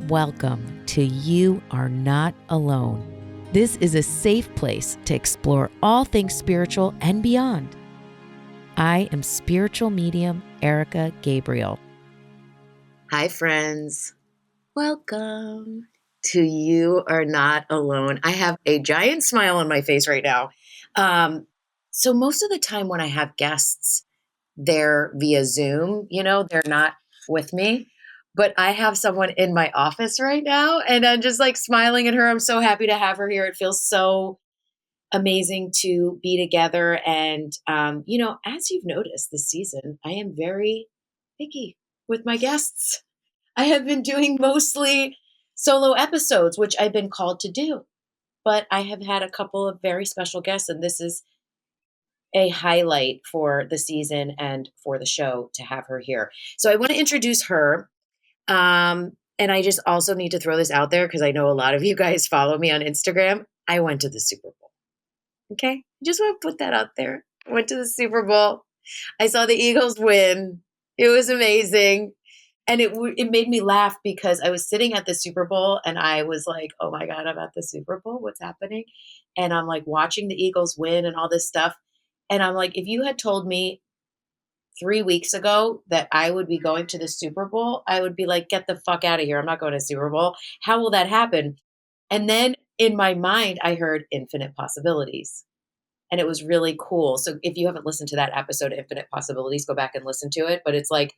Welcome to You Are Not Alone. This is a safe place to explore all things spiritual and beyond. I am spiritual medium Erika Gabriel. Hi, friends. Welcome to You Are Not Alone. I have a giant smile on my face right now. So most of the time when I have guests, they're via Zoom, they're not with me. But I have someone in my office right now, and I'm just like smiling at her. I'm so happy to have her here. It feels so amazing to be together. And, as you've noticed this season, I am very picky with my guests. I have been doing mostly solo episodes, which I've been called to do, but I have had a couple of very special guests, and this is a highlight for the season and for the show to have her here. So I want to introduce her. And I just also need to throw this out there because I know a lot of you guys follow me on Instagram. I went to the Super Bowl. Okay. Just want to put that out there. I went to the Super Bowl. I saw the Eagles win. It was amazing. And it made me laugh because I was sitting at the Super Bowl and I was like, oh my God, I'm at the Super Bowl. What's happening? And I'm like watching the Eagles win and all this stuff. And I'm like, if you had told me 3 weeks ago that I would be going to the Super Bowl, I would be like, get the fuck out of here. I'm not going to Super Bowl. How will that happen? And then in my mind, I heard infinite possibilities. And it was really cool. So if you haven't listened to that episode, Infinite Possibilities, go back and listen to it. But it's like,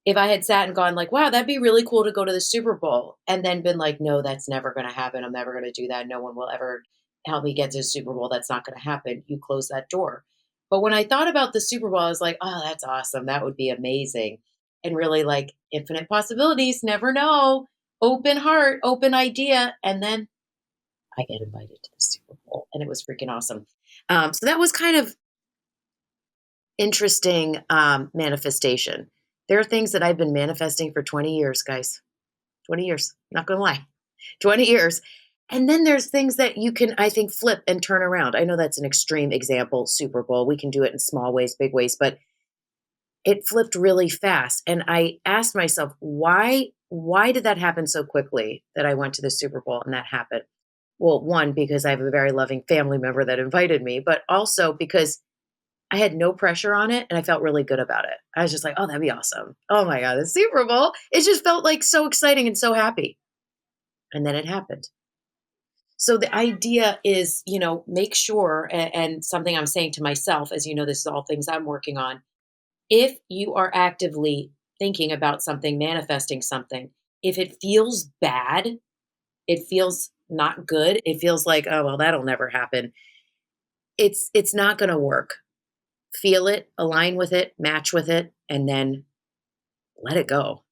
if I had sat and gone like, wow, that'd be really cool to go to the Super Bowl, and then been like, no, that's never going to happen. I'm never going to do that. No one will ever help me get to the Super Bowl. That's not going to happen. You close that door. But when I thought about the Super Bowl, I was like, oh, that's awesome. That would be amazing. And really like infinite possibilities, never know, open heart, open idea. And then I get invited to the Super Bowl, and it was freaking awesome. So that was kind of interesting manifestation. There are things that I've been manifesting for 20 years, guys. 20 years, not going to lie. 20 years. And then there's things that you can, I think, flip and turn around. I know that's an extreme example, Super Bowl. We can do it in small ways, big ways, but it flipped really fast. And I asked myself, why did that happen so quickly that I went to the Super Bowl and that happened? Well, one, because I have a very loving family member that invited me, but also because I had no pressure on it and I felt really good about it. I was just like, oh, that'd be awesome. Oh my God, the Super Bowl. It just felt like so exciting and so happy. And then it happened. So the idea is, make sure, and something I'm saying to myself, as you know, this is all things I'm working on. If you are actively thinking about something, manifesting something, if it feels bad, it feels not good, it feels like, oh, well, that'll never happen. It's not going to work. Feel it, align with it, match with it, and then let it go.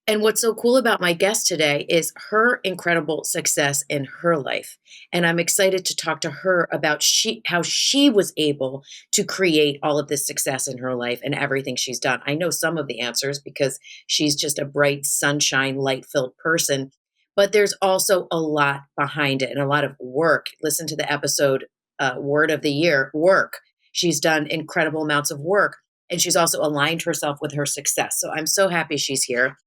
And what's so cool about my guest today is her incredible success in her life. And I'm excited to talk to her about how she was able to create all of this success in her life and everything she's done. I know some of the answers because she's just a bright, sunshine, light-filled person. But there's also a lot behind it and a lot of work. Listen to the episode, Word of the Year, work. She's done incredible amounts of work. And she's also aligned herself with her success. So I'm so happy she's here.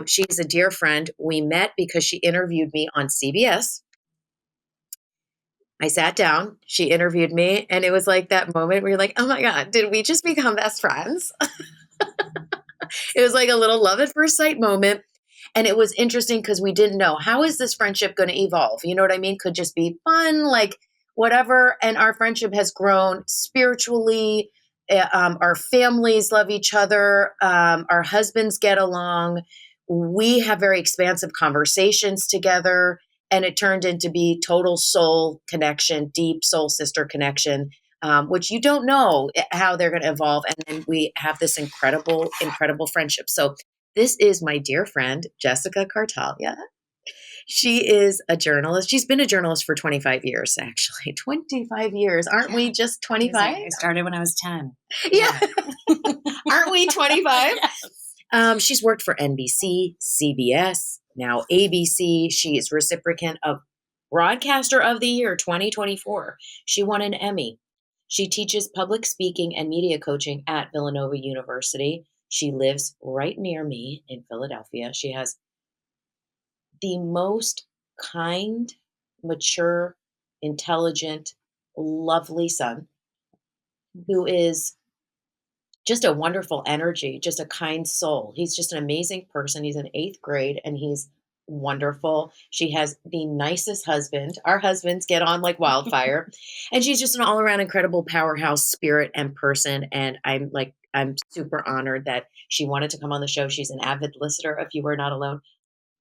She's a dear friend. We met because she interviewed me on CBS. I sat down, she interviewed me, and it was like that moment where you're like, oh my God, did we just become best friends? It was like a little love at first sight moment. And it was interesting because we didn't know, how is this friendship going to evolve? You know what I mean? Could just be fun, like whatever. And our friendship has grown spiritually. Our families love each other. Our husbands get along. We have very expansive conversations together. And it turned into be total soul connection, deep soul sister connection, which you don't know how they're going to evolve. And then we have this incredible, incredible friendship. So this is my dear friend, Jessica Kartalija. She is a journalist. She's been a journalist for 25 years, actually. 25 years. Aren't we just 25? I started when I was 10. Yeah. Aren't we 25? Yes. She's worked for NBC, CBS, now ABC. She is recipient of Broadcaster of the Year 2024. She won an Emmy. She teaches public speaking and media coaching at Villanova University. She lives right near me in Philadelphia. She has the most kind, mature, intelligent, lovely son who is just a wonderful energy, just a kind soul. He's just an amazing person. He's in eighth grade and he's wonderful. She has the nicest husband. Our husbands get on like wildfire. And she's just an all around incredible powerhouse spirit and person. And I'm super honored that she wanted to come on the show. She's an avid listener of You Are Not Alone.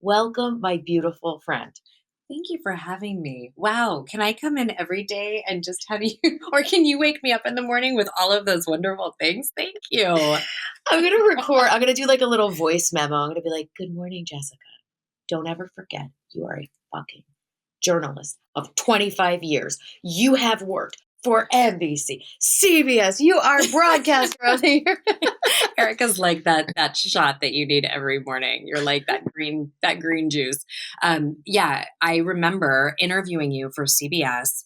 Welcome, my beautiful friend. Thank you for having me. Wow. Can I come in every day and just have you, or can you wake me up in the morning with all of those wonderful things? Thank you. I'm going to record, I'm going to do like a little voice memo. I'm going to be like, good morning, Jessica. Don't ever forget you are a fucking journalist of 25 years. You have worked for NBC, CBS. You are broadcaster of the year. Erika's like that shot that you need every morning. You're like that green juice. Yeah, I remember interviewing you for CBS,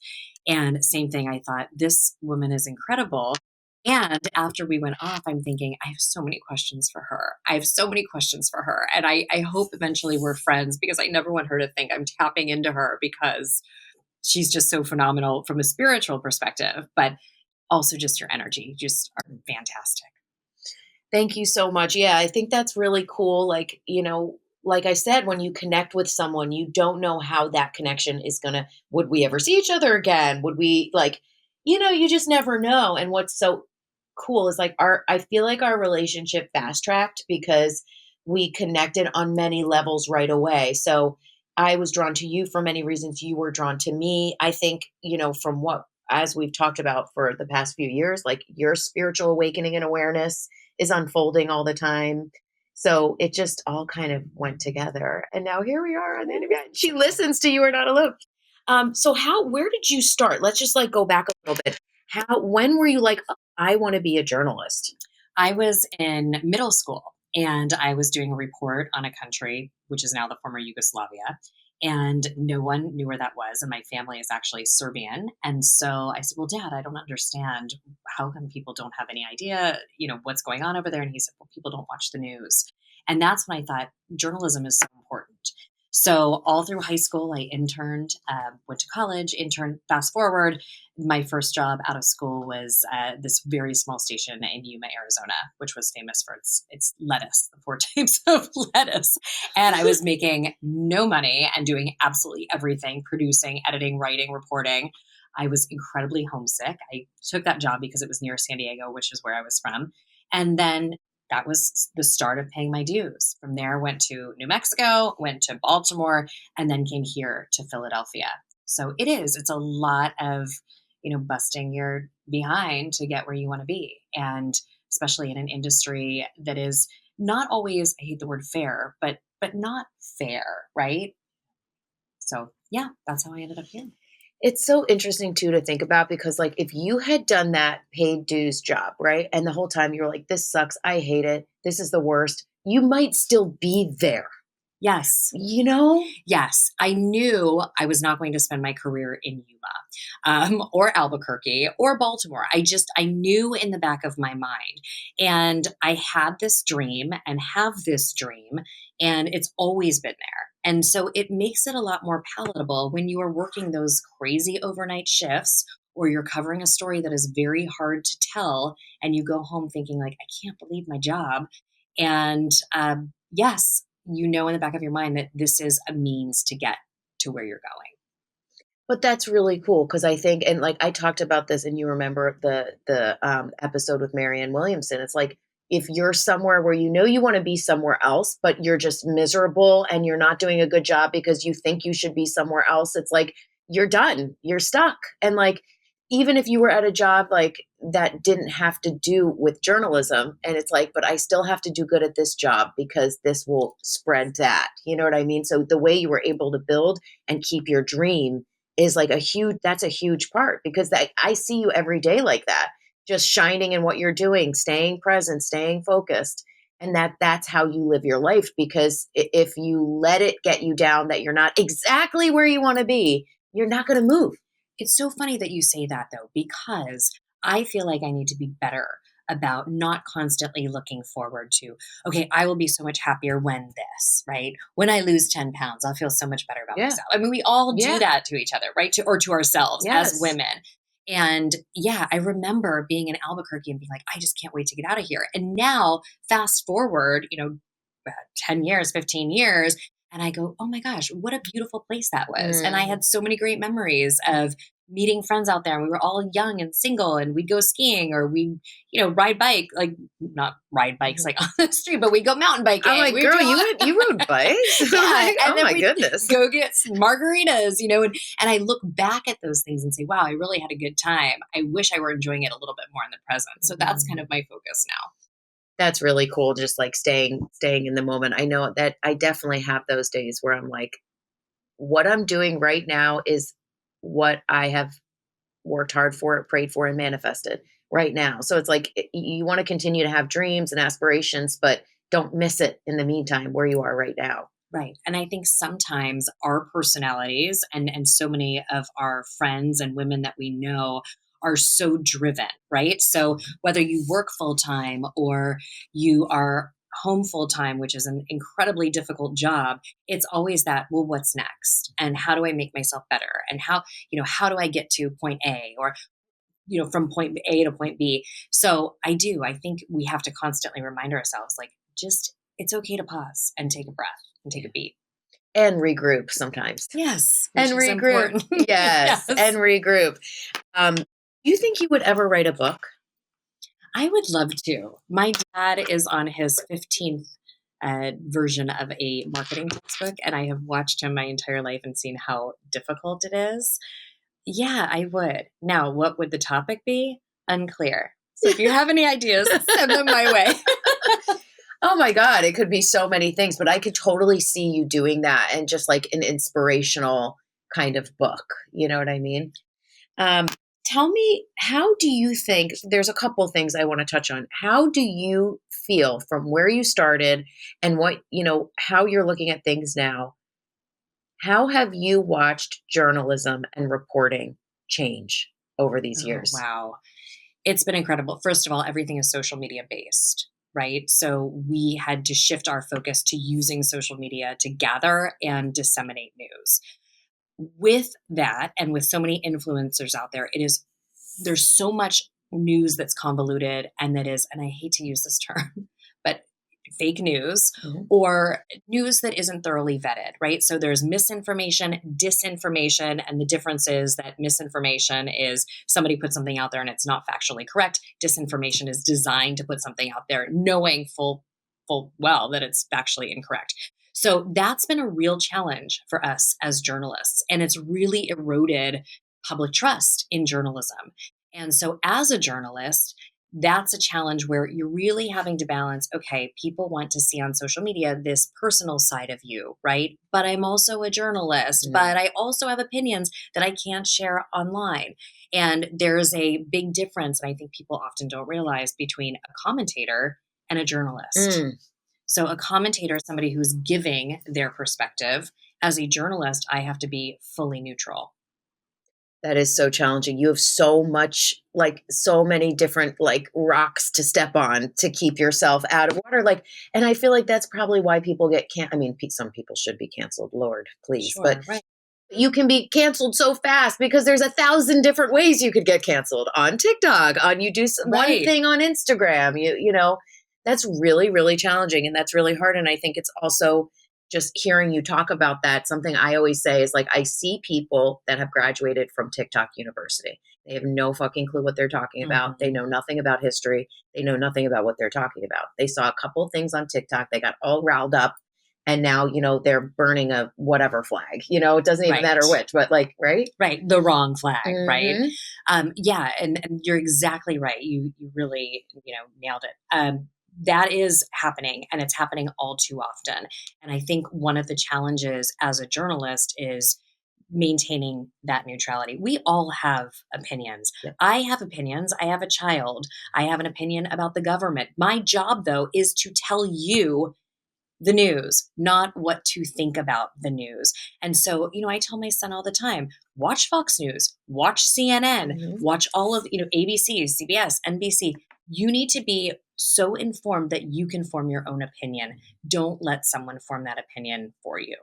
and same thing. I thought this woman is incredible. And after we went off, I'm thinking, I have so many questions for her. I have so many questions for her. And I hope eventually we're friends because I never want her to think I'm tapping into her because she's just so phenomenal from a spiritual perspective, but also just your energy. You just are fantastic. Thank you so much. Yeah, I think that's really cool. Like, like I said, when you connect with someone, you don't know how that connection is would we ever see each other again? Would we you just never know. And what's so cool is like I feel like our relationship fast tracked because we connected on many levels right away. So I was drawn to you for many reasons. You were drawn to me. I think, from what, as we've talked about for the past few years, like your spiritual awakening and awareness is unfolding all the time. So it just all kind of went together. And now here we are on the interview. She listens to You Are Not Alone. So where did you start? Let's just like go back a little bit. When were you like, oh, I want to be a journalist? I was in middle school and I was doing a report on a country, which is now the former Yugoslavia. And no one knew where that was. And my family is actually Serbian. And so I said, well, Dad, I don't understand. How come people don't have any idea, what's going on over there? And he said, well, people don't watch the news. And that's when I thought journalism is so important. So all through high school, I interned, went to college, interned. Fast forward, my first job out of school was this very small station in Yuma, Arizona, which was famous for its lettuce, the 4 types of lettuce. And I was making no money and doing absolutely everything, producing, editing, writing, reporting. I was incredibly homesick. I took that job because it was near San Diego, which is where I was from. And then that was the start of paying my dues. From there, went to New Mexico, went to Baltimore, and then came here to Philadelphia. So it's a lot of, busting your behind to get where you want to be. And especially in an industry that is not always, I hate the word fair, but not fair, right? So yeah, that's how I ended up here. It's so interesting too to think about because like if you had done that paid dues job, right? And the whole time you were like, this sucks. I hate it. This is the worst. You might still be there. Yes. Yes. I knew I was not going to spend my career in Yuma or Albuquerque or Baltimore. I knew in the back of my mind. And I had this dream and have this dream, and it's always been there. And so it makes it a lot more palatable when you are working those crazy overnight shifts or you're covering a story that is very hard to tell and you go home thinking like, I can't believe my job. And yes, in the back of your mind that this is a means to get to where you're going. But that's really cool because I think, and like I talked about this, and you remember the episode with Marianne Williamson. It's like if you're somewhere where you want to be somewhere else, but you're just miserable and you're not doing a good job because you think you should be somewhere else. It's like you're done, you're stuck, and like even if you were at a job like that didn't have to do with journalism, and it's like, but I still have to do good at this job because this will spread that. You know what I mean? So the way you were able to build and keep your dream is like that's a huge part because I see you every day like that, just shining in what you're doing, staying present, staying focused. And that's how you live your life. Because if you let it get you down that you're not exactly where you want to be, you're not going to move. It's so funny that you say that though, because I feel like I need to be better about not constantly looking forward to, okay, I will be so much happier when this, right? When I lose 10 pounds, I'll feel so much better about Yeah. myself. I mean, we all do Yeah. that to each other, right? Or to ourselves as Yes. women. And yeah, I remember being in Albuquerque and being like, I just can't wait to get out of here. And now, fast forward, 10 years, 15 years, and I go, oh my gosh, what a beautiful place that was. And I Mm. had so many great memories of meeting friends out there. And we were all young and single, and we'd go skiing or we, ride bike, like not ride bikes like on the street, but we go mountain biking. I'm like, We girl, do you rode bikes? yeah. Like, And oh then my we goodness. go get some margaritas, and I look back at those things and say, wow, I really had a good time. I wish I were enjoying it a little bit more in the present. So that's kind of my focus now. That's really cool. Just like staying in the moment. I know that I definitely have those days where I'm like, what I'm doing right now is what I have worked hard for, prayed for, and manifested right now. So it's like you want to continue to have dreams and aspirations, but don't miss it in the meantime where you are right now. Right. And I think sometimes our personalities and so many of our friends and women that we know are so driven, right? So whether you work full time or you are home full time, which is an incredibly difficult job, it's always that, well, what's next? And how do I make myself better? And how do I get to point A or from point A to point B? So I think we have to constantly remind ourselves like just it's okay to pause and take a breath and take a beat. And regroup sometimes. Yes, And which is regroup. important. Yes. And regroup. Do you think you would ever write a book? I would love to. My dad is on his 15th version of a marketing textbook, and I have watched him my entire life and seen how difficult it is. Yeah, I would. Now, what would the topic be? Unclear. So if you have any ideas, send them my way. Oh my God, it could be so many things, but I could totally see you doing that and just like an inspirational kind of book. You know what I mean? Um, Tell me, how do you think, there's a couple things I want to touch on. How do you feel from where you started and how you're looking at things now? How have you watched journalism and reporting change over these Oh, years? wow. It's been incredible. First of all, everything is social media based, right? So we had to shift our focus to using social media to gather and disseminate news. With that, and with so many influencers out there, there's so much news that's convoluted and that is, and I hate to use this term, but fake news Mhm. or news that isn't thoroughly vetted, right? So there's misinformation, disinformation, and the difference is that misinformation is somebody put something out there and it's not factually correct. Disinformation is designed to put something out there knowing full well that it's factually incorrect. So that's been a real challenge for us as journalists, and it's really eroded public trust in journalism. And so as a journalist, that's a challenge where you're really having to balance, okay, people want to see on social media this personal side of you, right? But I'm also a journalist, but I also have opinions that I can't share online. And there's a big difference, and I think people often don't realize, between a commentator and a journalist. Mm. So a commentator is somebody who's giving their perspective. As a journalist, I have to be fully neutral. That is so challenging. You have so much, like so many different like rocks to step on to keep yourself out of water. Like, and I feel like that's probably why people get I mean, some people should be canceled, Lord, please. Sure, But right. you can be canceled so fast because there's 1,000 different ways you could get canceled on TikTok, on you do one Right. thing on Instagram. That's really, really challenging and that's really hard. And I think it's also just hearing you talk about that. Something I always say is like, I see people that have graduated from TikTok University. They have no fucking clue what they're talking about. They Mhm. know nothing about history. They know nothing about what they're talking about. They saw a couple things on TikTok. They got all riled up and now they're burning a whatever flag. It doesn't even Right. matter which, but like, right. Right. The wrong flag, right? Mhm. Yeah, and you're exactly right. You really, nailed it. That is happening and it's happening all too often. And I think one of the challenges as a journalist is maintaining that neutrality. We all have opinions. Yeah. I have opinions. I have a child. I have an opinion about the government. My job, though, is to tell you the news, not what to think about the news. And so, I tell my son all the time, watch Fox News, watch CNN, Mhm. watch all of, ABC, CBS, NBC. You need to be so informed that you can form your own opinion. Don't let someone form that opinion for you.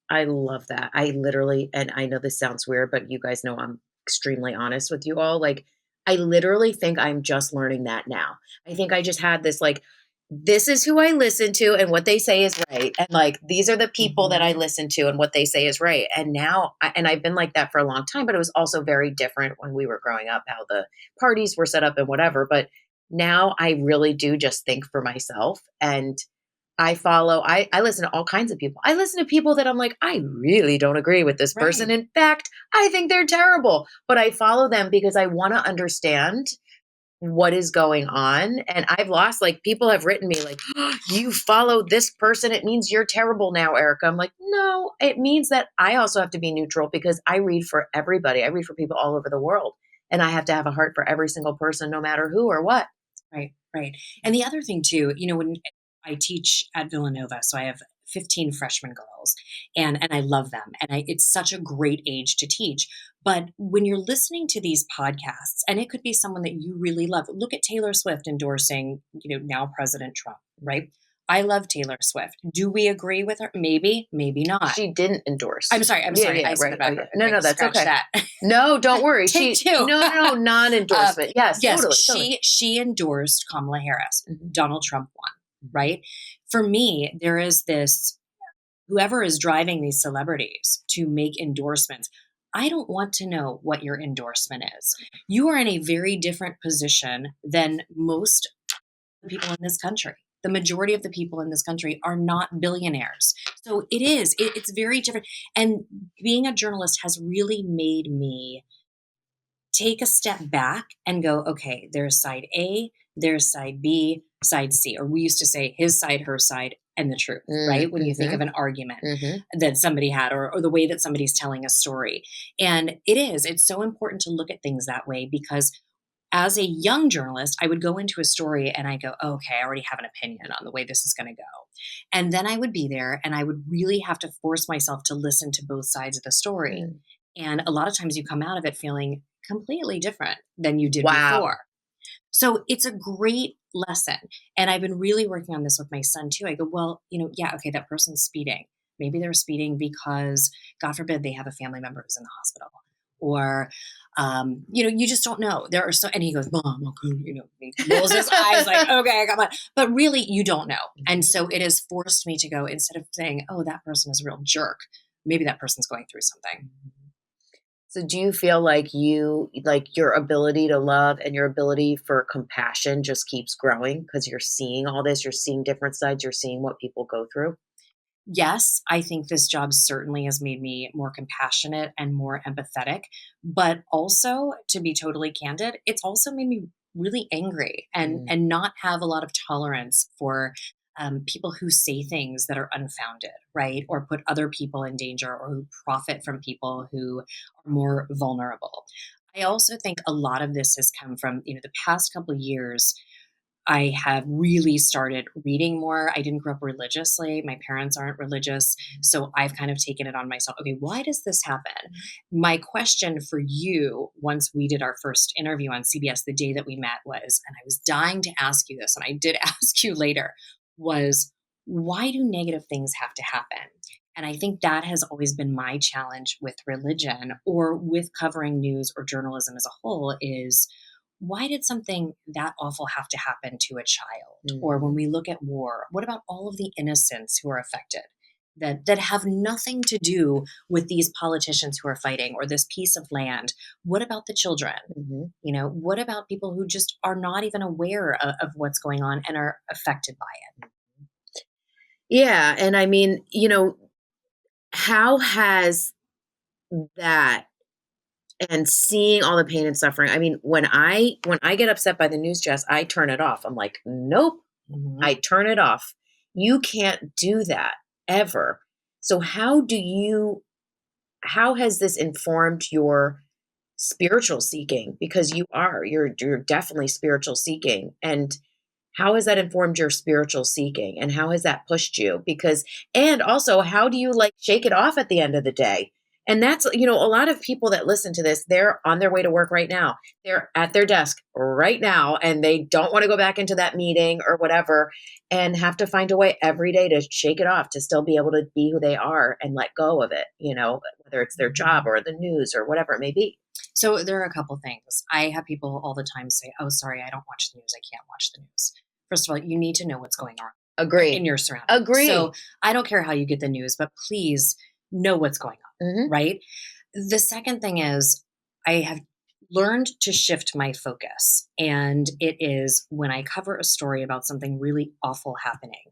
I love that. I literally, and I know this sounds weird, but you guys know I'm extremely honest with you all. Like, I literally think I'm just learning that now. I think I just had this, like, this is who I listen to and what they say is right. And like, these are the people that I listen to and what they say is right. And now, and I've been like that for a long time, but it was also very different when we were growing up, how the parties were set up and whatever. But now I really do just think for myself. And I listen to all kinds of people. I listen to people that I'm like, I really don't agree with this person. Right. In fact, I think they're terrible, but I follow them because I want to understand what is going on. And I've lost, like, people have written me like, "Oh, you follow this person. It means you're terrible now, Erica." I'm like, no, it means that I also have to be neutral because I read for everybody. I read for people all over the world. And I have to have a heart for every single person, no matter who or what. Right, right. And the other thing too, when I teach at Villanova, so I have 15 freshman girls, and I love them, and it's such a great age to teach. But when you're listening to these podcasts, and it could be someone that you really love, look at Taylor Swift endorsing, now President Trump, right? I love Taylor Swift. Do we agree with her? Maybe, maybe not. She didn't endorse. I'm sorry. I'm Yeah, sorry. yeah, I said right. it back. Oh, yeah. No, that's Scratch okay. that. No, don't worry. Take She two. no, non-endorsement. Yes, Yes, totally. she endorsed Kamala Harris. Mhm. Donald Trump won, right? For me, there is this, whoever is driving these celebrities to make endorsements, I don't want to know what your endorsement is. You are in a very different position than most people in this country. The majority of the people in this country are not billionaires. So it's very different. And being a journalist has really made me take a step back and go, okay, there's side A, there's side B, side C. Or we used to say his side, her side, and the truth, right? When you think of an argument that somebody had, or the way that somebody's telling a story. And it's so important to look at things that way, because as a young journalist, I would go into a story and I go, oh, okay, I already have an opinion on the way this is going to go. And then I would be there and I would really have to force myself to listen to both sides of the story. And a lot of times you come out of it feeling completely different than you did before. So it's a great lesson. And I've been really working on this with my son too. I go, well, yeah, okay, that person's speeding. Maybe they're speeding because, God forbid, they have a family member who's in the hospital. Or, you just don't know. There are and he goes, Mom, okay, he rolls his eyes like, okay, come on. But really, you don't know. And so it has forced me to go, instead of saying, oh, that person is a real jerk, maybe that person's going through something. So do you feel like your ability to love and your ability for compassion just keeps growing because you're seeing all this, you're seeing different sides, you're seeing what people go through? Yes, I think this job certainly has made me more compassionate and more empathetic. But also, to be totally candid, it's also made me really angry and not have a lot of tolerance for people who say things that are unfounded, right? Or put other people in danger, or who profit from people who are more vulnerable. I also think a lot of this has come from, the past couple of years. I have really started reading more. I didn't grow up religiously. My parents aren't religious. So I've kind of taken it on myself. Okay, why does this happen? My question for you, once we did our first interview on CBS, the day that we met, was, and I was dying to ask you this, and I did ask you later, was, why do negative things have to happen? And I think that has always been my challenge with religion, or with covering news or journalism as a whole, is, why did something that awful have to happen to a child? Or when we look at war, what about all of the innocents who are affected that have nothing to do with these politicians who are fighting, or this piece of land? What about the children? What about people who just are not even aware of what's going on and are affected by it? Yeah. And I mean, how has that, and seeing all the pain and suffering, I mean, when I get upset by the news, Jess, I turn it off. I'm like, nope, I turn it off. You can't do that ever. So how has this informed your spiritual seeking? Because you're definitely spiritual seeking. And how has that informed your spiritual seeking, and how has that pushed you? And also, how do you shake it off at the end of the day? And that's, a lot of people that listen to this, they're on their way to work right now. They're at their desk right now, and they don't want to go back into that meeting or whatever, and have to find a way every day to shake it off, to still be able to be who they are and let go of it, whether it's their job or the news or whatever it may be. So there are a couple things. I have people all the time say, "Oh, sorry, I don't watch the news. I can't watch the news." First of all, you need to know what's going on Agree. in your surroundings. Agree. So I don't care how you get the news, but please know what's going on, Mhm. right? The second thing is I have learned to shift my focus. And it is when I cover a story about something really awful happening,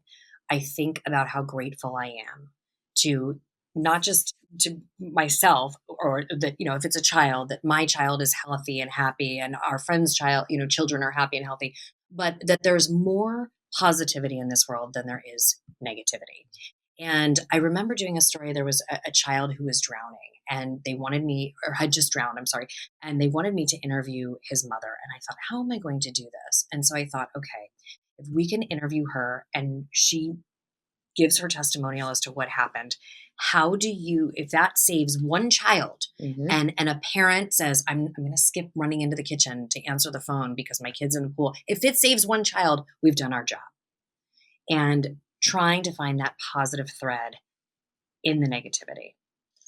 I think about how grateful I am to not just to myself, or that, if it's a child, that my child is healthy and happy, and our friend's child, children are happy and healthy, but that there's more positivity in this world than there is negativity. And I remember doing a story. There was a child who was drowning, and they wanted me, or had just drowned, I'm sorry. And they wanted me to interview his mother. And I thought, how am I going to do this? And so I thought, okay, if we can interview her and she gives her testimonial as to what happened, how do you, if that saves one child, Mhm. and a parent says, I'm going to skip running into the kitchen to answer the phone because my kid's in the pool. If it saves one child, we've done our job. And trying to find that positive thread in the negativity.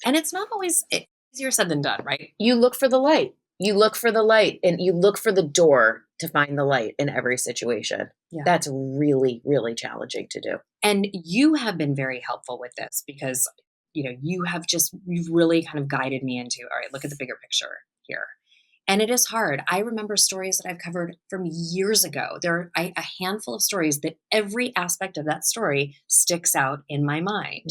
And it's not always easier said than done, right? You look for the light. You look for the light, and you look for the door to find the light in every situation. Yeah. That's really, really challenging to do. And you have been very helpful with this because, you've really kind of guided me into, all right, look at the bigger picture here. And it is hard. I remember stories that I've covered from years ago. There are a handful of stories that every aspect of that story sticks out in my mind.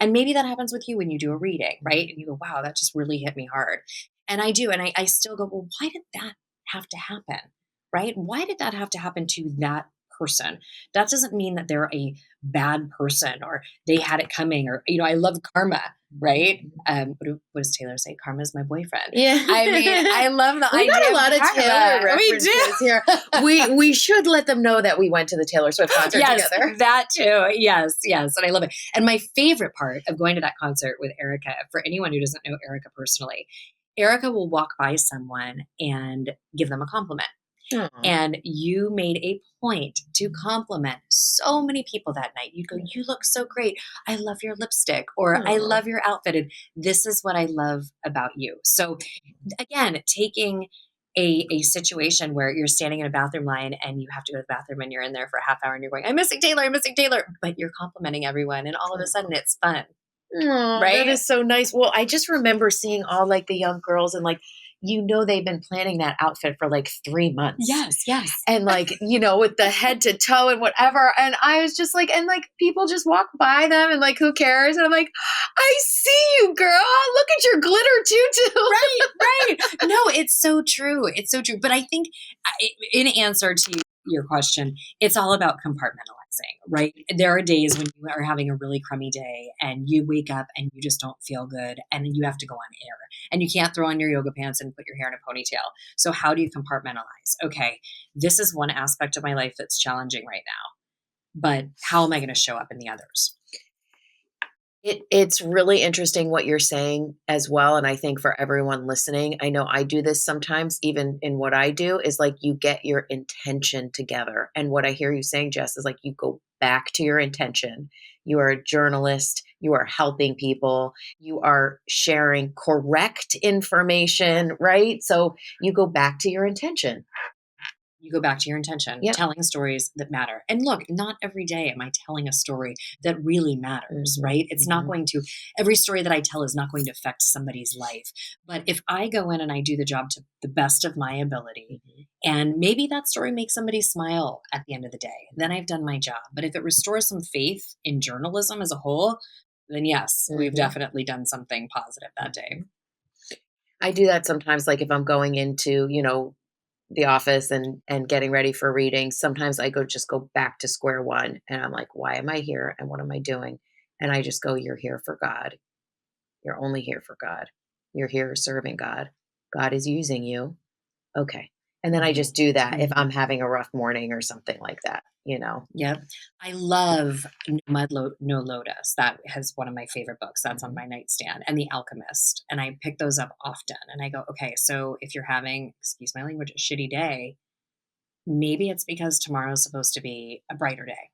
And maybe that happens with you when you do a reading, right? And you go, wow, that just really hit me hard. And I do. And I still go, well, why did that have to happen? Right? Why did that have to happen to that person? That doesn't mean that they're a bad person or they had it coming, or, I love karma, right? What does Taylor say? Karma is my boyfriend. Yeah. I mean, I love the We idea got a lot of karma. Taylor references We do. here. We should let them know that we went to the Taylor Swift concert Yes, together. that too. Yes. And I love it. And my favorite part of going to that concert with Erika, for anyone who doesn't know Erika personally, Erika will walk by someone and give them a compliment. Aww. And you made a point to compliment so many people that night. You go, you look so great. I love your lipstick, or I Aw. love your outfit. And this is what I love about you. So again, taking a situation where you're standing in a bathroom line and you have to go to the bathroom and you're in there for a half hour and you're going, I'm missing Taylor, but you're complimenting everyone. And all of a sudden it's fun. Aw, Right? that is so nice. Well, I just remember seeing all like the young girls, and they've been planning that outfit for like 3 months. Yes. And with the head to toe and whatever. And I was just like, and people just walk by them and who cares? And I'm like, I see you, girl. Look at your glitter tutu. Right. No, it's so true. But I think in answer to your question, it's all about compartmentalizing, right? There are days when you are having a really crummy day and you wake up and you just don't feel good and you have to go on air and you can't throw on your yoga pants and put your hair in a ponytail. So how do you compartmentalize? Okay, this is one aspect of my life that's challenging right now, but how am I going to show up in the others? It's really interesting what you're saying as well. And I think for everyone listening, I know I do this sometimes, even in what I do, is you get your intention together. And what I hear you saying, Jess, is you go back to your intention. You are a journalist. You are helping people. You are sharing correct information, right? So you go back to your intention. You go back to your intention, Yep. telling stories that matter. And look, not every day am I telling a story that really matters, right? It's not going to, every story that I tell is not going to affect somebody's life. But if I go in and I do the job to the best of my ability, and maybe that story makes somebody smile at the end of the day, then I've done my job. But if it restores some faith in journalism as a whole, then yes, we've definitely done something positive that day. I do that sometimes, if I'm going into, the office and getting ready for readings. Sometimes I just go back to square one, and I'm like, why am I here and what am I doing? And I just go, you're here for God. You're only here for God. You're here serving God. God is using you. Okay. And then I just do that if Mhm. I'm having a rough morning or something like that, Yep. I love No Mud, No Lotus. That has one of my favorite books. That's on Mhm. my nightstand. And The Alchemist. And I pick those up often. And I go, okay, so if you're having, excuse my language, a shitty day, maybe it's because tomorrow's supposed to be a brighter day.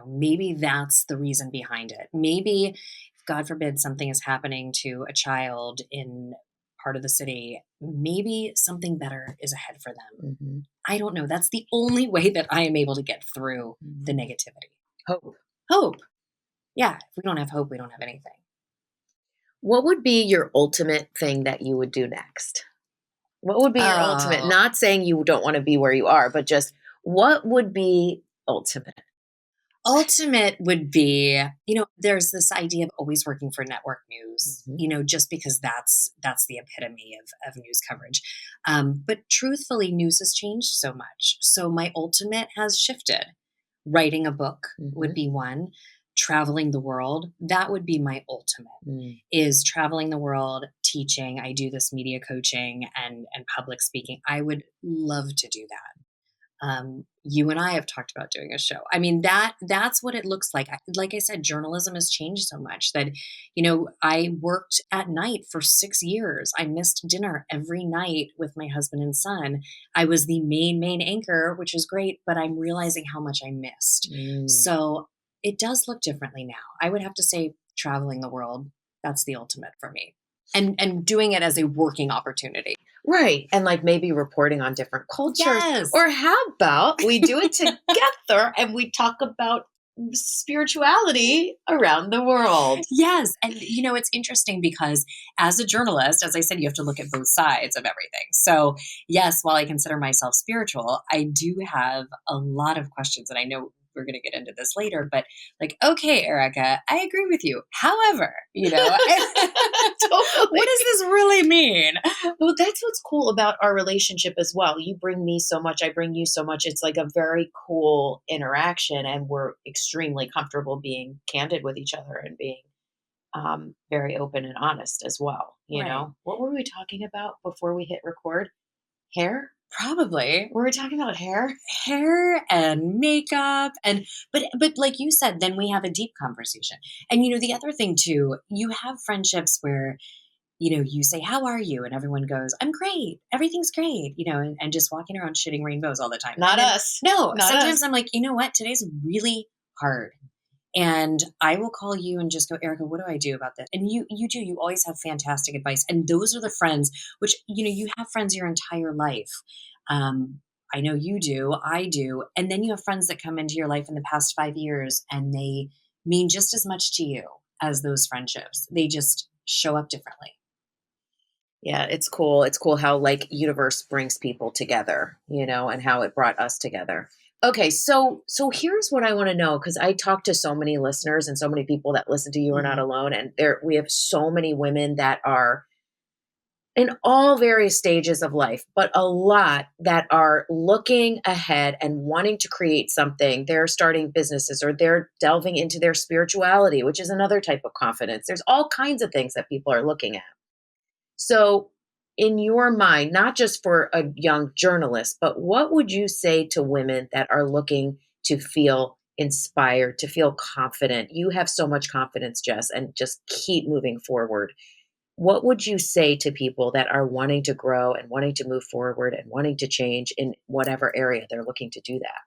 Maybe that's the reason behind it. Maybe, if God forbid, something is happening to a child in part of the city, maybe something better is ahead for them. Mhm. I don't know. That's the only way that I am able to get through the Mhm. negativity. Hope. Hope. Yeah. If we don't have hope, we don't have anything. What would be your ultimate thing that you would do next? What would be your ultimate? Oh, Not saying you don't want to be where you are, but just what would be ultimate? ultimate would be, there's this idea of always working for network news, Mhm. just because that's the epitome of news coverage. But truthfully, news has changed so much. So my ultimate has shifted. Writing a book would Mhm. be one. Traveling the world, that would be my ultimate. Mm. Is traveling the world, teaching. I do this media coaching and public speaking. I would love to do that. You and I have talked about doing a show. I mean, that's what it looks like. Like I said, journalism has changed so much that, I worked at night for 6 years. I missed dinner every night with my husband and son. I was the main anchor, which is great, but I'm realizing how much I missed. Mm. So it does look differently now. I would have to say traveling the world, that's the ultimate for me. And doing it as a working opportunity. Right. And like maybe reporting on different cultures. Yes. Or how about we do it together and we talk about spirituality around the world? Yes. And, it's interesting because as a journalist, as I said, you have to look at both sides of everything. So, yes, while I consider myself spiritual, I do have a lot of questions. And I know we're going to get into this later, but like, okay, Erica, I agree with you. However, Totally. what does this really mean? Well, that's what's cool about our relationship as well. You bring me so much, I bring you so much. It's like a very cool interaction, and we're extremely comfortable being candid with each other and being very open and honest as well. Right. What were we talking about before we hit record? Hair? Probably. Were we talking about hair? Hair and makeup but like you said, then we have a deep conversation. And the other thing too, you have friendships where you say, how are you? And everyone goes, I'm great, everything's great, and just walking around shitting rainbows all the time. Not And then us. no, Not sometimes us. I'm like, you know what, today's really hard. And I will call you and just go, Erica, what do I do about this? And you always have fantastic advice. And those are the friends, which, you have friends your entire life. Um, I know you do, I do. And then you have friends that come into your life in the past 5 years and they mean just as much to you as those friendships. They just show up differently. Yeah, it's cool. It's cool how like universe brings people together, and how it brought us together. Okay, so here's what I want to know because I talk to so many listeners and so many people that listen to You Are Not Mhm. Alone, and there we have so many women that are in all various stages of life, but a lot that are looking ahead and wanting to create something. They're starting businesses or they're delving into their spirituality, which is another type of confidence. There's all kinds of things that people are looking at. So, in your mind, not just for a young journalist, but what would you say to women that are looking to feel inspired, to feel confident? You have so much confidence, Jess, and just keep moving forward. What would you say to people that are wanting to grow and wanting to move forward and wanting to change in whatever area they're looking to do that?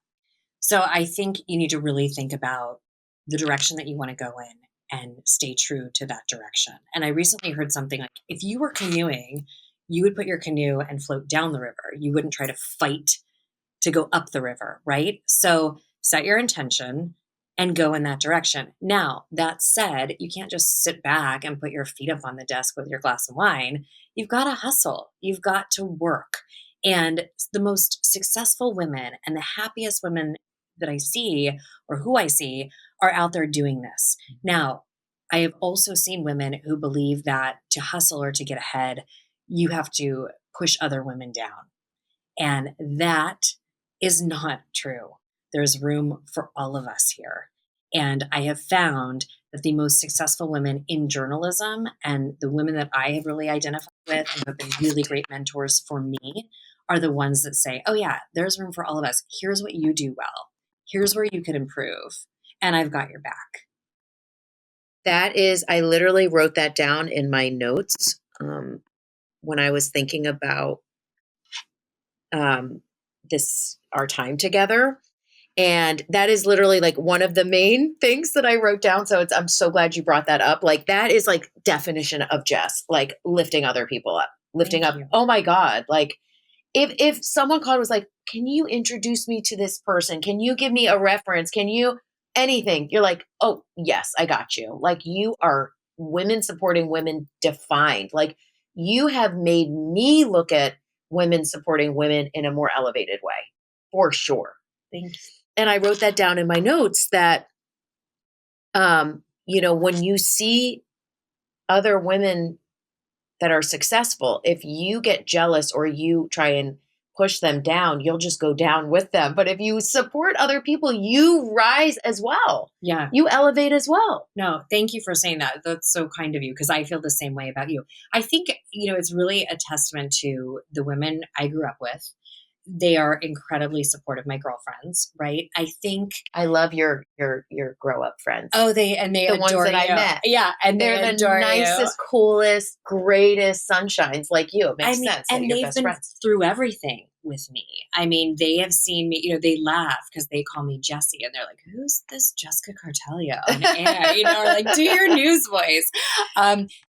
So I think you need to really think about the direction that you want to go in and stay true to that direction. And I recently heard something like if you were canoeing, you would put your canoe and float down the river. You wouldn't try to fight to go up the river, right? So set your intention and go in that direction. Now, that said, you can't just sit back and put your feet up on the desk with your glass of wine. You've got to hustle, you've got to work. And the most successful women and the happiest women that I see or who I see are out there doing this. Now, I have also seen women who believe that to hustle or to get ahead, you have to push other women down. And that is not true. There's room for all of us here. And I have found that the most successful women in journalism and the women that I have really identified with and who have been really great mentors for me are the ones that say, oh yeah, there's room for all of us. Here's what you do well. Here's where you could improve. And I've got your back. That is, I literally wrote that down in my notes when I was thinking about our time together. And that is literally like one of the main things that I wrote down. So I'm so glad you brought that up. Like that is like definition of Jess, like lifting other people up, lifting Thank up. you. Oh my God. Like if someone called and was like, can you introduce me to this person? Can you give me a reference? Can you anything? You're like, oh yes, I got you. Like you are women supporting women defined. Like you have made me look at women supporting women in a more elevated way for sure. Thank you. And I wrote that down in my notes that, when you see other women that are successful, if you get jealous or you try and push them down, you'll just go down with them. But if you support other people, you rise as well. Yeah. You elevate as well. No, thank you for saying that. That's so kind of you because I feel the same way about you. I think, it's really a testament to the women I grew up with. They are incredibly supportive, my girlfriends, right? I think I love your grow up friends. they the adore ones that you. I met. Yeah, and they're they the adore nicest, you. coolest, greatest sunshines like you. It makes sense that And you're they've best been friends. through everything with me. I mean, they have seen me, they laugh because they call me Jessie and they're like, who's this Jessica Kartalija on air? Or like, do your news voice.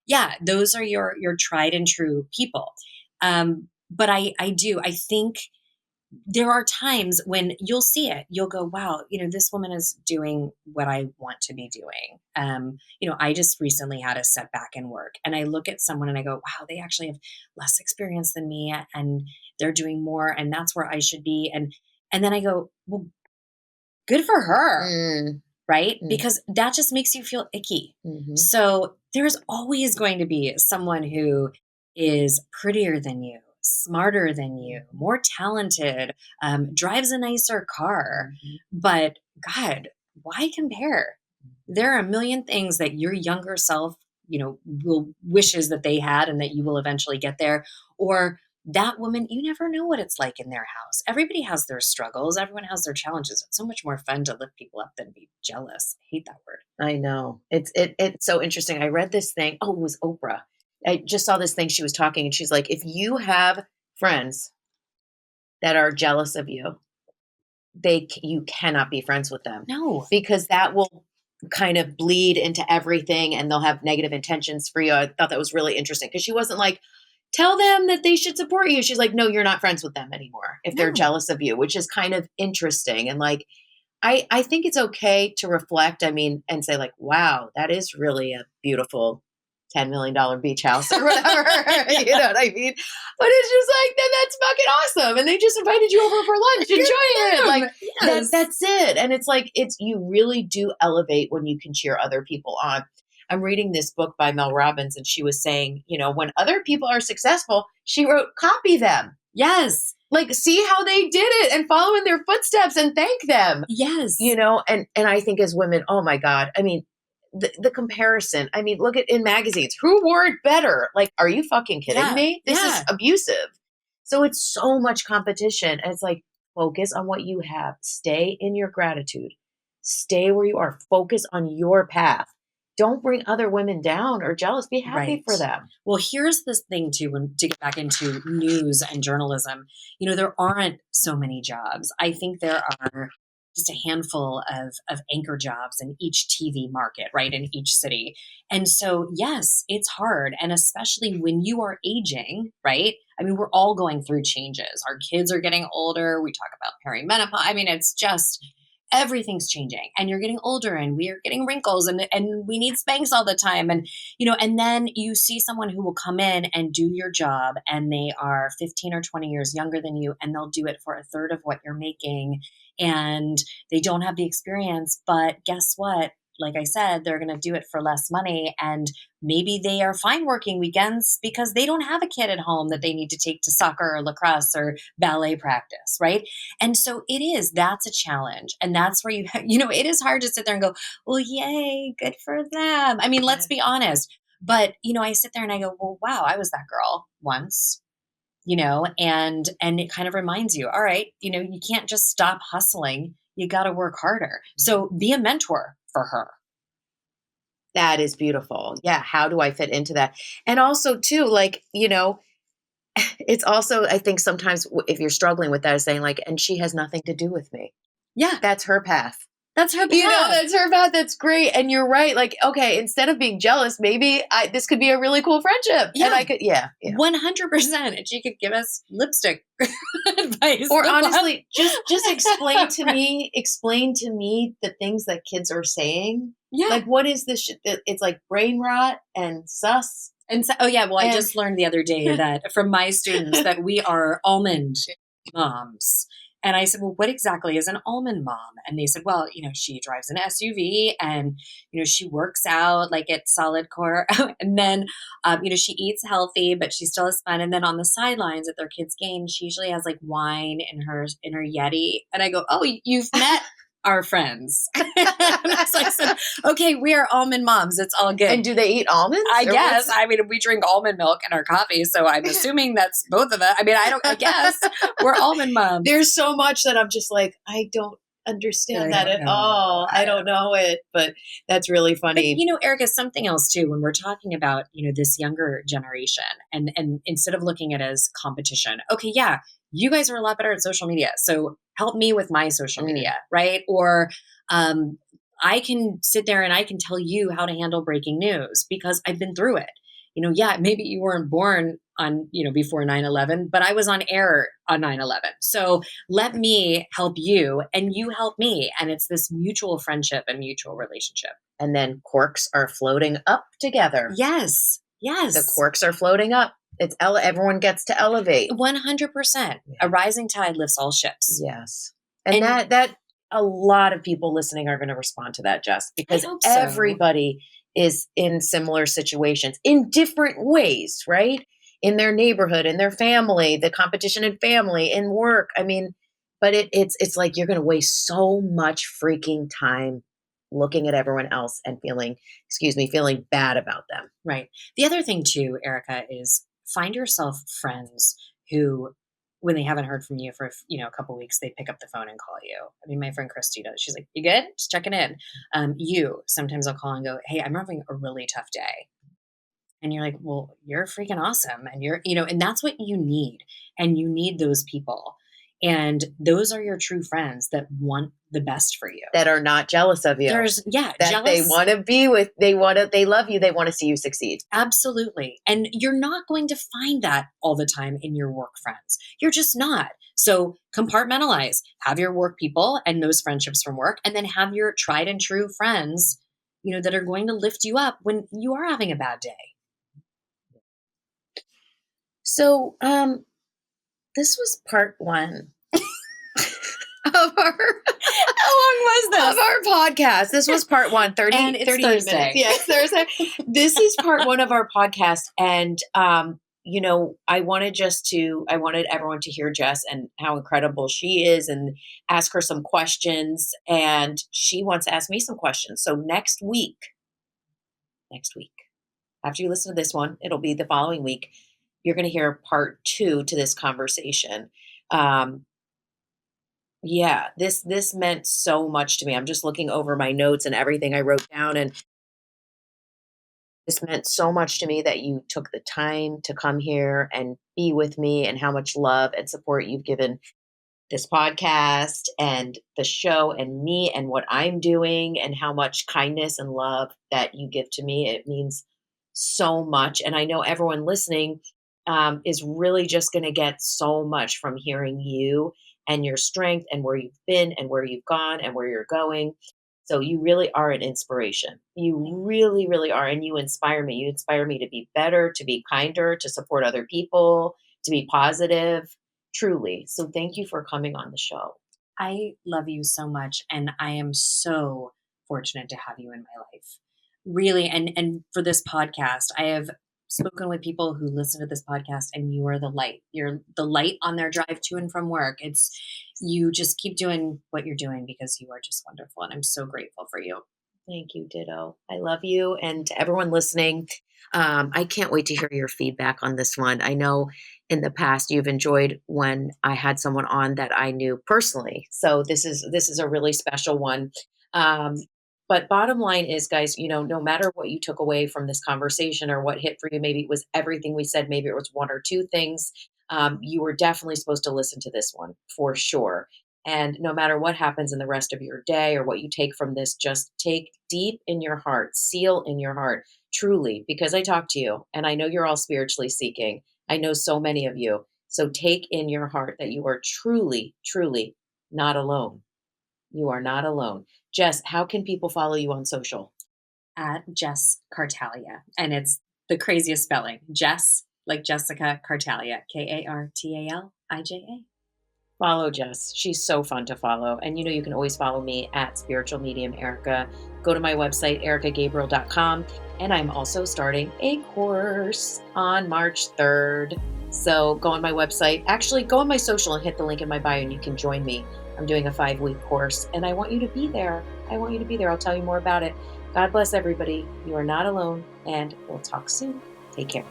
Yeah, those are your tried and true people. But I think there are times when you'll see it, you'll go, wow, this woman is doing what I want to be doing. I just recently had a setback in work and I look at someone and I go, wow, they actually have less experience than me and they're doing more and that's where I should be. And then I go, well, good for her. Right? Because that just makes you feel icky. So there's always going to be someone who is prettier than you, smarter than you, more talented, drives a nicer car. But God, why compare? There are a million things that your younger self, will wishes that they had and that you will eventually get there. Or that woman, you never know what it's like in their house. Everybody has their struggles. Everyone has their challenges. It's so much more fun to lift people up than be jealous. I hate that word. I know. It's so interesting. I read this thing. Oh, it was Oprah. I just saw this thing. She was talking and she's like, if you have friends that are jealous of you, you cannot be friends with them. No. Because that will kind of bleed into everything and they'll have negative intentions for you. I thought that was really interesting because she wasn't like, tell them that they should support you. She's like, no, you're not friends with them anymore if they're jealous of you, which is kind of interesting. And like, I think it's okay to reflect, and say like, wow, that is really a beautiful $10 million beach house or whatever. You know what I mean? But it's just like, then that's fucking awesome. And they just invited you over for lunch. Enjoy it. Like yes. that's it. And it's like, you really do elevate when you can cheer other people on. I'm reading this book by Mel Robbins and she was saying, when other people are successful, she wrote, copy them. Yes. Like, see how they did it and follow in their footsteps and thank them. Yes. And I think as women, oh my God, the comparison, look at in magazines, who wore it better? Like, are you fucking kidding me? This is abusive. So it's so much competition. And it's like, focus on what you have. Stay in your gratitude. Stay where you are. Focus on your path. Don't bring other women down or jealous. Be happy for them. Well, here's this thing too, to get back into news and journalism, there aren't so many jobs. I think there are just a handful of anchor jobs in each TV market, right? In each city. And so, yes, it's hard. And especially when you are aging, right? We're all going through changes. Our kids are getting older. We talk about perimenopause. It's just everything's changing and you're getting older and we are getting wrinkles and we need Spanx all the time. And, and then you see someone who will come in and do your job and they are 15 or 20 years younger than you and they'll do it for a third of what you're making and they don't have the experience. But guess what? Like I said, they're going to do it for less money and maybe they are fine working weekends because they don't have a kid at home that they need to take to soccer or lacrosse or ballet practice, right? And so that's a challenge. And that's where it is hard to sit there and go, well, yay, good for them. Let's be honest. But, I sit there and I go, well, wow, I was that girl once. and it kind of reminds you, all right, you can't just stop hustling. You got to work harder. So be a mentor for her. That is beautiful. Yeah. How do I fit into that? And also too, like, it's also, I think sometimes if you're struggling with that, is saying like, and she has nothing to do with me. Yeah. That's her path. That's her path. That's her path. That's great. And you're right. Like, okay, instead of being jealous, maybe this could be a really cool friendship. Yeah. And I could, 100%. And she could give us lipstick advice. Or honestly, just explain to me the things that kids are saying. Yeah. Like, what is this shit? It's like brain rot and sus. And so, I just learned the other day that from my students that we are almond moms. And I said, well, what exactly is an almond mom? And they said, well, she drives an SUV and, she works out like at Solid Core. And then, she eats healthy, but she still has fun. And then on the sidelines at their kids' games, she usually has like wine in her Yeti. And I go, oh, you've met our friends. And I was like, okay, we are almond moms. It's all good. And do they eat almonds? I guess. I mean, we drink almond milk in our coffee, so I'm assuming that's both of us. I mean, I guess we're almond moms. There's so much that I'm just like, I don't understand that at all. I don't know it, but that's really funny. But, Erika, something else too, when we're talking about, this younger generation and instead of looking at it as competition, okay, yeah, you guys are a lot better at social media. So help me with my social media, right? Or I can sit there and I can tell you how to handle breaking news because I've been through it. Maybe you weren't born on, before 9/11, but I was on air on 9/11. So let me help you and you help me. And it's this mutual friendship and mutual relationship. And then corks are floating up together. Yes. Yes. The corks are floating up. Everyone gets to elevate. 100%. Yeah. A rising tide lifts all ships. Yes. And that a lot of people listening are going to respond to that, Jess, because everybody is in similar situations in different ways, right? In their neighborhood, in their family, the competition in family, in work. I mean, but it's like you're going to waste so much freaking time looking at everyone else and feeling bad about them. Right. The other thing too, Erika, is find yourself friends who, when they haven't heard from you for a couple of weeks, they pick up the phone and call you. I mean, my friend Christy does. She's like, "You good? Just checking in." Sometimes I'll call and go, "Hey, I'm having a really tough day," and you're like, "Well, you're freaking awesome," and and that's what you need, and you need those people. And those are your true friends that want the best for you. That are not jealous of you. That jealous. They want to be with, they love you. They want to see you succeed. Absolutely. And you're not going to find that all the time in your work friends. You're just not. So compartmentalize, have your work people and those friendships from work, and then have your tried and true friends, that are going to lift you up when you are having a bad day. So, this was part 1 of our, how long was this? Of our podcast. This was part 1, 30 Thursday. Minutes. Yeah, it's Thursday. This is part 1 of our podcast. And, I wanted everyone to hear Jess and how incredible she is and ask her some questions. And she wants to ask me some questions. So next week, after you listen to this one, it'll be the following week. You're going to hear part 2 to this conversation. This meant so much to me. I'm just looking over my notes and everything I wrote down, and this meant so much to me that you took the time to come here and be with me, and how much love and support you've given this podcast and the show and me and what I'm doing, and how much kindness and love that you give to me. It means so much. And I know everyone listening is really just going to get so much from hearing you and your strength and where you've been and where you've gone and where you're going. So you really are an inspiration. You really, really are. And you inspire me. You inspire me to be better, to be kinder, to support other people, to be positive, truly. So thank you for coming on the show. I love you so much. And I am so fortunate to have you in my life. Really. And for this podcast, I have spoken with people who listen to this podcast, and you are the light. You're the light on their drive to and from work. You just keep doing what you're doing because you are just wonderful. And I'm so grateful for you. Thank you. Ditto. I love you. And to everyone listening, I can't wait to hear your feedback on this one. I know in the past you've enjoyed when I had someone on that I knew personally. So this is a really special one. Um, but bottom line is, guys, no matter what you took away from this conversation or what hit for you, maybe it was everything we said, maybe it was one or two things. You were definitely supposed to listen to this one for sure. And no matter what happens in the rest of your day or what you take from this, just take deep in your heart, seal in your heart, truly, because I talk to you and I know you're all spiritually seeking. I know so many of you. So take in your heart that you are truly, truly not alone. You are not alone. Jess, how can people follow you on social? At Jess Kartalija. And it's the craziest spelling. Jess, like Jessica, Kartalija, Kartalija. Follow Jess. She's so fun to follow. And you can always follow me at Spiritual Medium Erica. Go to my website, ericagabriel.com. And I'm also starting a course on March 3rd. So go on my website. Actually, go on my social and hit the link in my bio and you can join me. I'm doing a 5-week course and I want you to be there. I'll tell you more about it. God bless everybody. You are not alone and we'll talk soon. Take care.